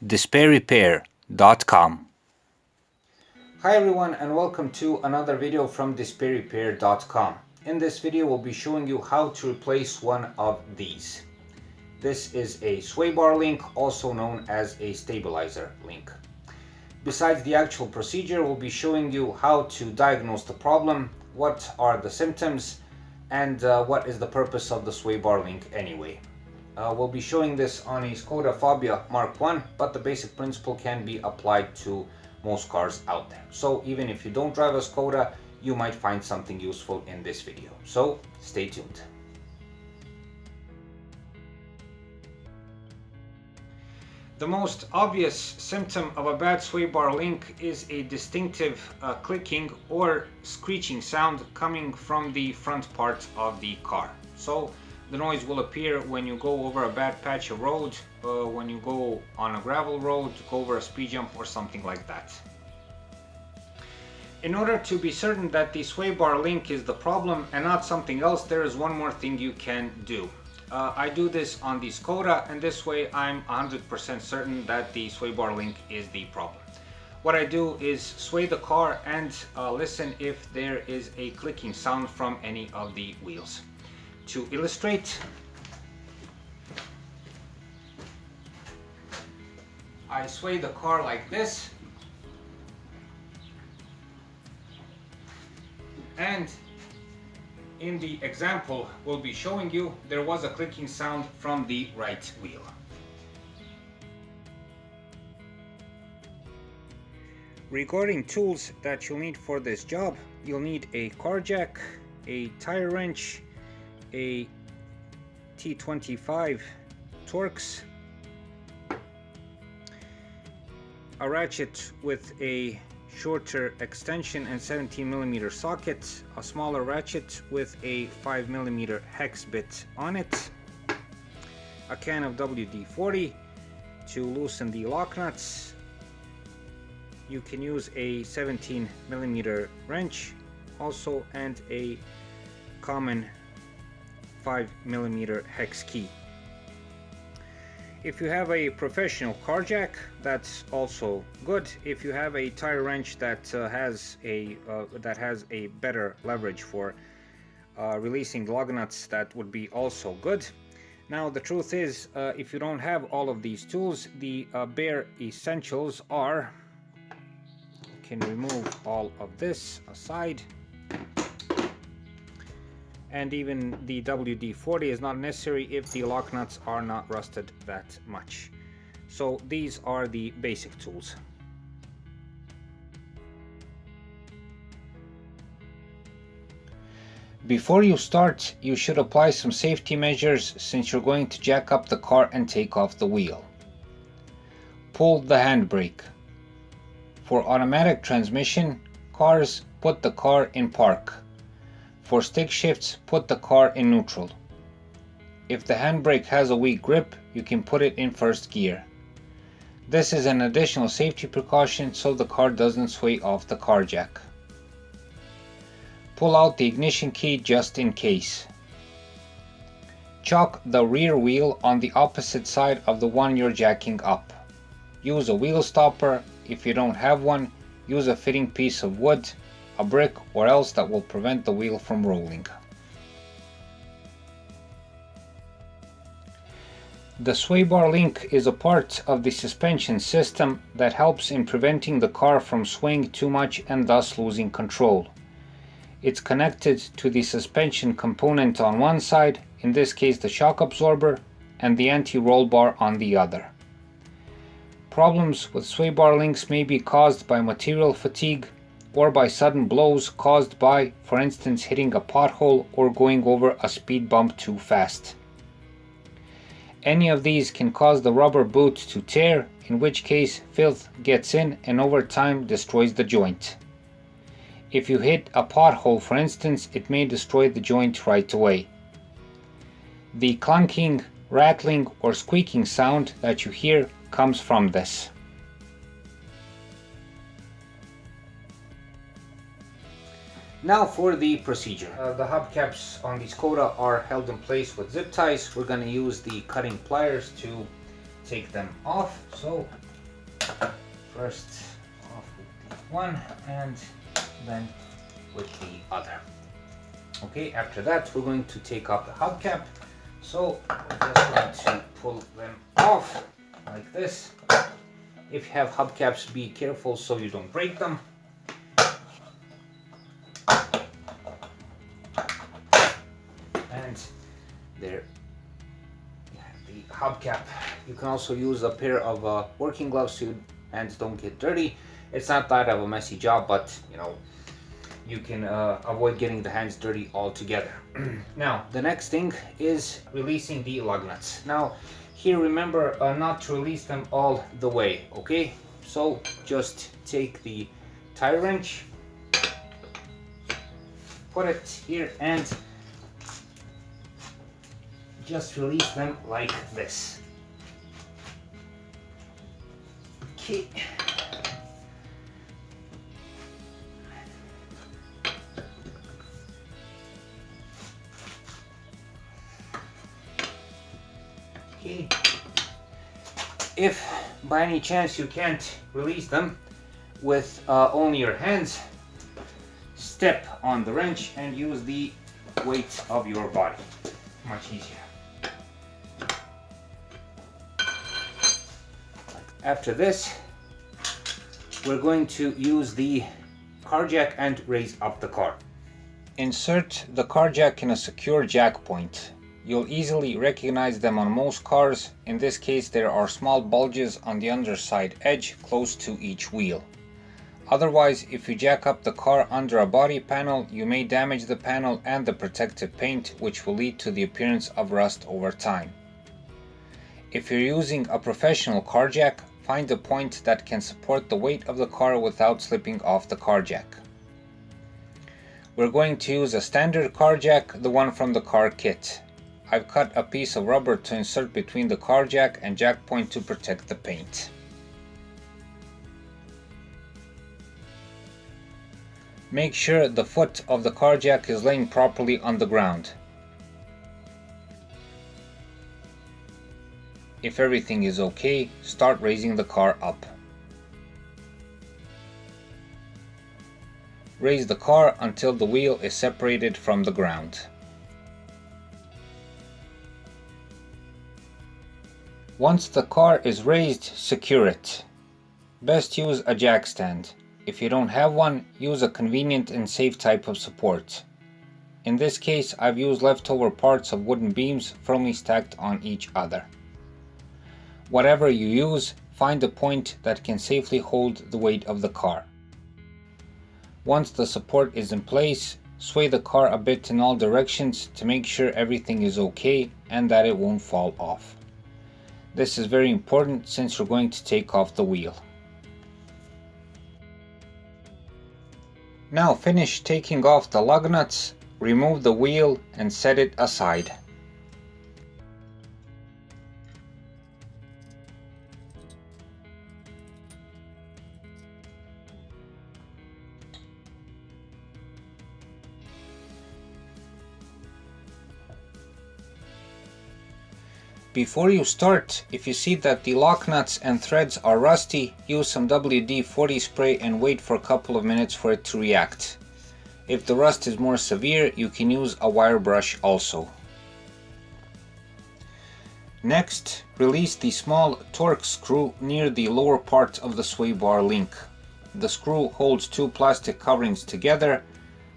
despairrepair.com. Hi everyone, and welcome to another video from despairrepair.com. In this video we'll be showing you how to replace one of these. This is a sway bar link, also known as a stabilizer link. Besides the actual procedure, we'll be showing you how to diagnose the problem, what are the symptoms, and what is the purpose of the sway bar link anyway. We'll be showing this on a Skoda Fabia Mark 1, but the basic principle can be applied to most cars out there. So even if you don't drive a Skoda, you might find something useful in this video. So stay tuned. The most obvious symptom of a bad sway bar link is a distinctive clicking or screeching sound coming from the front part of the car. So the noise will appear when you go over a bad patch of road, when you go on a gravel road, go over a speed jump or something like that. In order to be certain that the sway bar link is the problem and not something else, there is one more thing you can do. I do this on the Skoda, and this way I'm 100% certain that the sway bar link is the problem. What I do is sway the car and listen if there is a clicking sound from any of the wheels. To illustrate, I sway the car like this, and in the example we'll be showing you, there was a clicking sound from the right wheel. Regarding tools that you'll need for this job, you'll need a car jack, a tire wrench, a T25 Torx, a ratchet with a shorter extension and 17mm socket, a smaller ratchet with a 5mm hex bit on it, a can of WD-40 to loosen the lock nuts. You can use a 17mm wrench also, and a common 5mm hex key. If you have a professional car jack, that's also good. If you have a tire wrench that has a better leverage for releasing lug nuts, that would be also good. Now the truth is, if you don't have all of these tools, the bare essentials are, you can remove all of this aside, and even the WD-40 is not necessary if the lock nuts are not rusted that much. So these are the basic tools. Before you start, you should apply some safety measures, since you're going to jack up the car and take off the wheel. Pull the handbrake. For automatic transmission cars, put the car in park. For stick shifts, put the car in neutral. If the handbrake has a weak grip, you can put it in first gear. This is an additional safety precaution so the car doesn't sway off the car jack. Pull out the ignition key just in case. Chock the rear wheel on the opposite side of the one you're jacking up. Use a wheel stopper. If you don't have one, use a fitting piece of wood, a brick, or else that will prevent the wheel from rolling. The sway bar link is a part of the suspension system that helps in preventing the car from swaying too much and thus losing control. It's connected to the suspension component on one side, in this case the shock absorber, and the anti-roll bar on the other. Problems with sway bar links may be caused by material fatigue or by sudden blows caused by, for instance, hitting a pothole or going over a speed bump too fast. Any of these can cause the rubber boot to tear, in which case filth gets in and over time destroys the joint. If you hit a pothole, for instance, it may destroy the joint right away. The clunking, rattling, or squeaking sound that you hear comes from this. Now for the procedure. The hubcaps on the Skoda are held in place with zip ties. We're going to use the cutting pliers to take them off. So First off with the one and then with the other. Okay, after that we're going to take off the hubcap. So we're just going to pull them off like this. If you have hubcaps, be careful so you don't break them. And there you have the hubcap. You can also use a pair of working gloves so your hands don't get dirty. It's not that of a messy job, but you know, you can avoid getting the hands dirty altogether. Now, the next thing is releasing the lug nuts. Now, here remember not to release them all the way, okay? So just take the tie wrench, put it here, and just release them like this. Okay. Okay. If by any chance you can't release them with only your hands, step on the wrench and use the weight of your body. Much easier. After this, we're going to use the car jack and raise up the car. Insert the car jack in a secure jack point. You'll easily recognize them on most cars. In this case, there are small bulges on the underside edge close to each wheel. Otherwise, if you jack up the car under a body panel, you may damage the panel and the protective paint, which will lead to the appearance of rust over time. If you're using a professional car jack, find a point that can support the weight of the car without slipping off the car jack. We're going to use a standard car jack, the one from the car kit. I've cut a piece of rubber to insert between the car jack and jack point to protect the paint. Make sure the foot of the car jack is laying properly on the ground. If everything is okay, start raising the car up. Raise the car until the wheel is separated from the ground. Once the car is raised, secure it. Best use a jack stand. If you don't have one, use a convenient and safe type of support. In this case, I've used leftover parts of wooden beams firmly stacked on each other. Whatever you use, find a point that can safely hold the weight of the car. Once the support is in place, sway the car a bit in all directions to make sure everything is okay and that it won't fall off. This is very important since you're going to take off the wheel. Now finish taking off the lug nuts, remove the wheel and set it aside. Before you start, if you see that the lock nuts and threads are rusty, use some WD-40 spray and wait for a couple of minutes for it to react. If the rust is more severe, you can use a wire brush also. Next, release the small torque screw near the lower part of the sway bar link. The screw holds two plastic coverings together.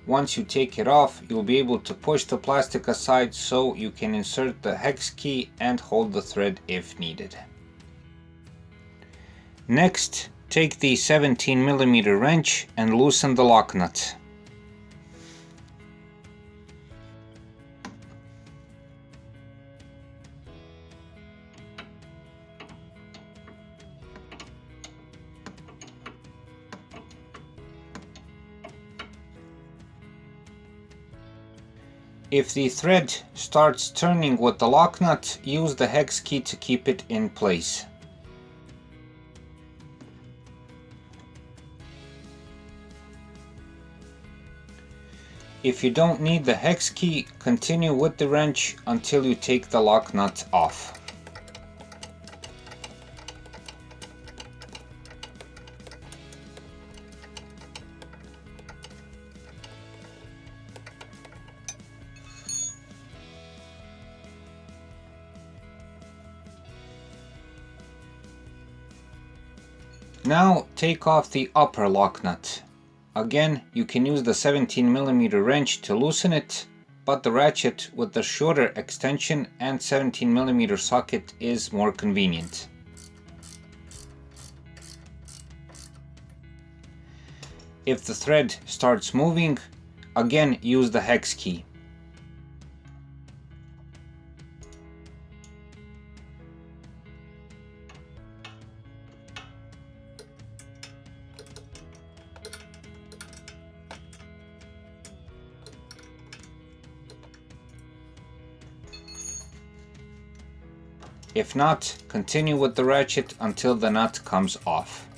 Once you take it off, you'll be able to push the plastic aside so you can insert the hex key and hold the thread if needed. Next, take the 17mm wrench and loosen the lock nut. If the thread starts turning with the lock nut, use the hex key to keep it in place. If you don't need the hex key, continue with the wrench until you take the lock nut off. Now take off the upper lock nut. Again, you can use the 17mm wrench to loosen it, but the ratchet with the shorter extension and 17mm socket is more convenient. If the thread starts moving, again use the hex key. If not, continue with the ratchet until the nut comes off.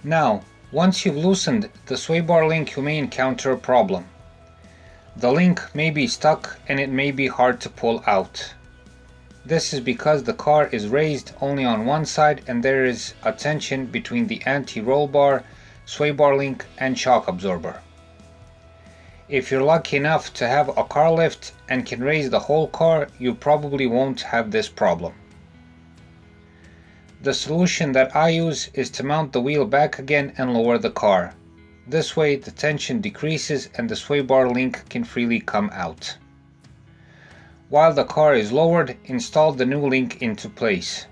Now, once you've loosened the sway bar link, you may encounter a problem. The link may be stuck and it may be hard to pull out. This is because the car is raised only on one side and there is a tension between the anti-roll bar, sway bar link and shock absorber. If you're lucky enough to have a car lift and can raise the whole car, you probably won't have this problem. The solution that I use is to mount the wheel back again and lower the car. This way the tension decreases and the sway bar link can freely come out. While the car is lowered, install the new link into place.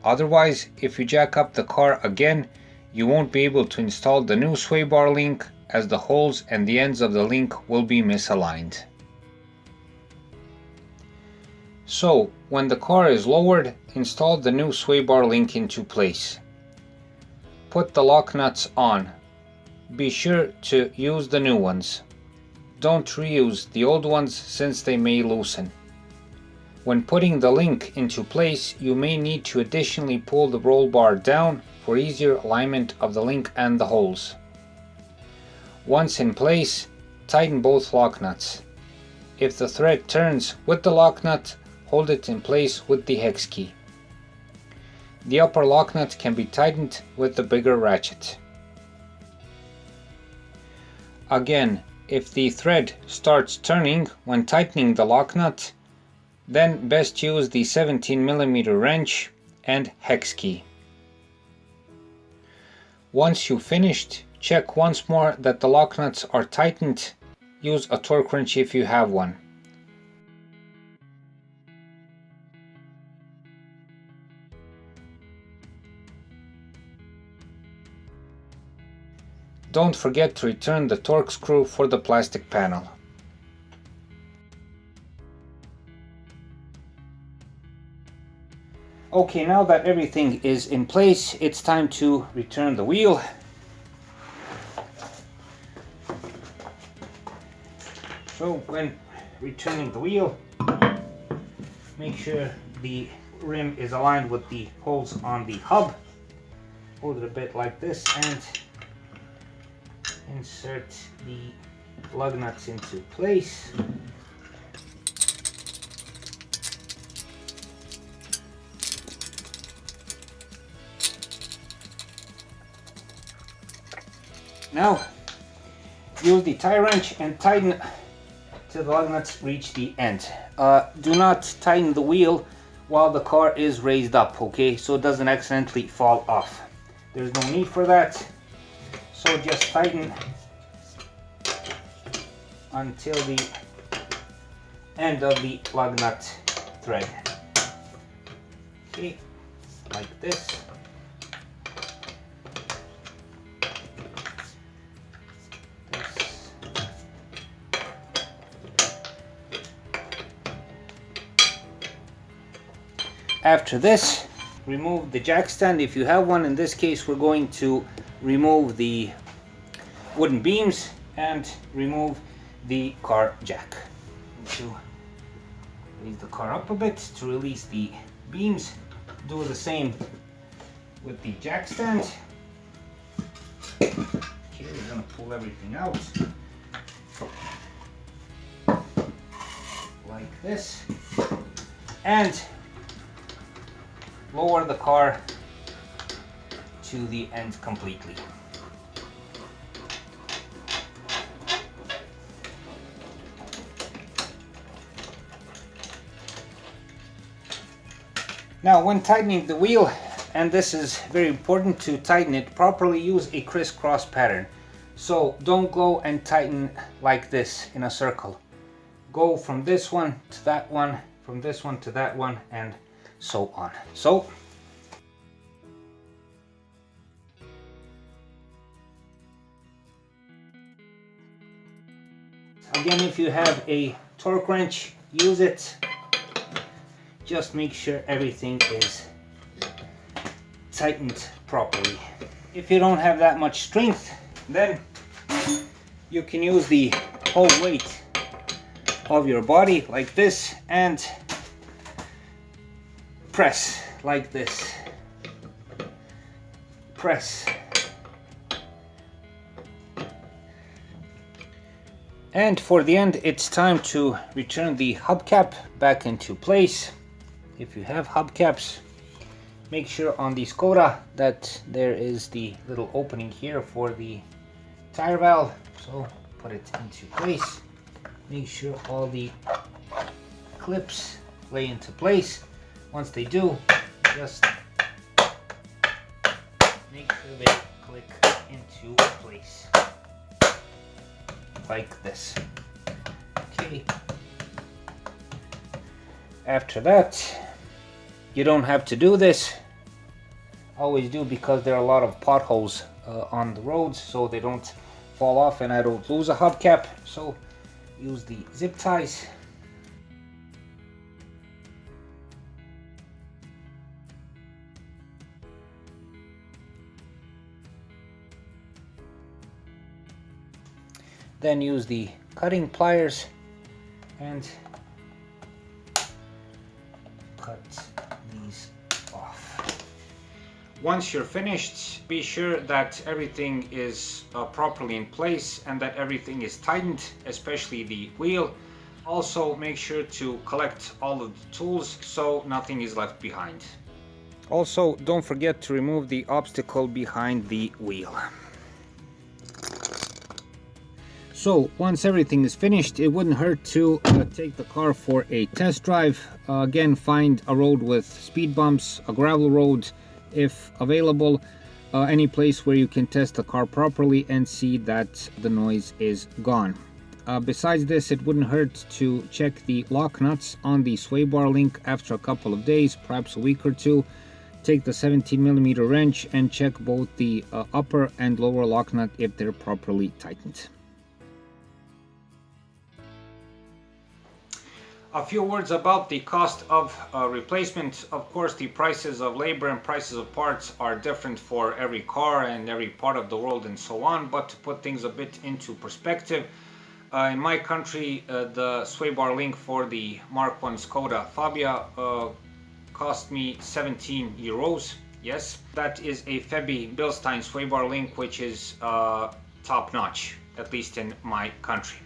Otherwise, if you jack up the car again, you won't be able to install the new sway bar link as the holes and the ends of the link will be misaligned. So, when the car is lowered, install the new sway bar link into place. Put the lock nuts on. Be sure to use the new ones. Don't reuse the old ones since they may loosen. When putting the link into place, you may need to additionally pull the roll bar down for easier alignment of the link and the holes. Once in place, tighten both lock nuts. If the thread turns with the lock nut, hold it in place with the hex key. The upper lock nut can be tightened with the bigger ratchet. Again, if the thread starts turning when tightening the lock nut, then best use the 17mm wrench and hex key. Once you've finished, check once more that the lock nuts are tightened. Use a torque wrench if you have one. Don't forget to return the torque screw for the plastic panel. Okay, now that everything is in place, it's time to return the wheel. So when returning the wheel, make sure the rim is aligned with the holes on the hub. Hold it a bit like this and insert the lug nuts into place. Now use the tie wrench and tighten till the lug nuts reach the end. Do not tighten the wheel while the car is raised up, okay, so it doesn't accidentally fall off. There's no need for that. So just tighten until the end of the lug nut thread. Okay, like this. After this, remove the jack stand if you have one. In this case, we're going to remove the wooden beams and remove the car jack. To raise the car up a bit to release the beams. Do the same with the jack stand. Okay, we're gonna pull everything out like this and lower the car to the end completely. Now when tightening the wheel, and this is very important to tighten it properly, use a crisscross pattern. So don't go and tighten like this in a circle. Go from this one to that one, from this one to that one, and so on. So again, if you have a torque wrench, use it. Just make sure everything is tightened properly. If you don't have that much strength, then you can use the whole weight of your body like this and press like this. Press. And for the end, it's time to return the hubcap back into place. If you have hubcaps, make sure on the Skoda that there is the little opening here for the tire valve. So put it into place. Make sure all the clips lay into place. Once they do, just make sure they click into place. Like this. Okay. After that, you don't have to do this. Always do, because there are a lot of potholes on the roads, so they don't fall off and I don't lose a hubcap. So use the zip ties. Then use the cutting pliers and cut these off. Once you're finished, be sure that everything is properly in place and that everything is tightened, especially the wheel. Also make sure to collect all of the tools so nothing is left behind. Also, don't forget to remove the obstacle behind the wheel. So once everything is finished, it wouldn't hurt to take the car for a test drive. Again, find a road with speed bumps, a gravel road if available, any place where you can test the car properly and see that the noise is gone. Besides this, it wouldn't hurt to check the lock nuts on the sway bar link after a couple of days, perhaps a week or two. Take the 17mm wrench and check both the upper and lower lock nut if they're properly tightened. A few words about the cost of replacement. Of course, the prices of labor and prices of parts are different for every car and every part of the world and so on, but to put things a bit into perspective, in my country, the sway bar link for the Mark 1 Skoda Fabia cost me 17 euros. Yes, that is a Febi Bilstein sway bar link, which is top notch, at least in my country.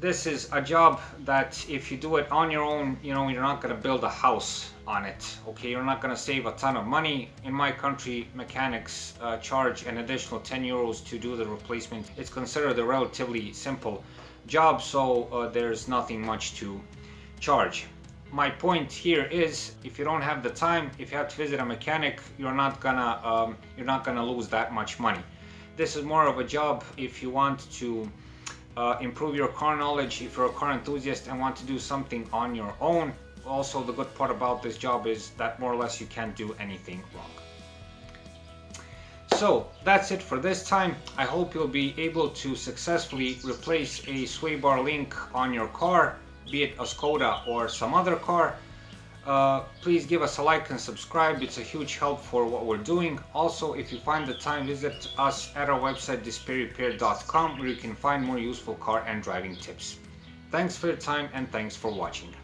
This is a job that if you do it on your own, you're not going to build a house on it. Okay, you're not going to save a ton of money. In my country, mechanics charge an additional 10 euros to do the replacement. It's considered a relatively simple job, so there's nothing much to charge. My point here is, if you don't have the time, if you have to visit a mechanic, you're not gonna lose that much money. This is more of a job if you want to improve your car knowledge, if you're a car enthusiast and want to do something on your own. Also, the good part about this job is that more or less you can't do anything wrong. So that's it for this time. I hope you'll be able to successfully replace a sway bar link on your car, be it a Skoda or some other car. Please give us a like and subscribe. It's a huge help for what we're doing. Also, if you find the time, visit us at our website dispairrepair.com, where you can find more useful car and driving tips. Thanks for your time and thanks for watching.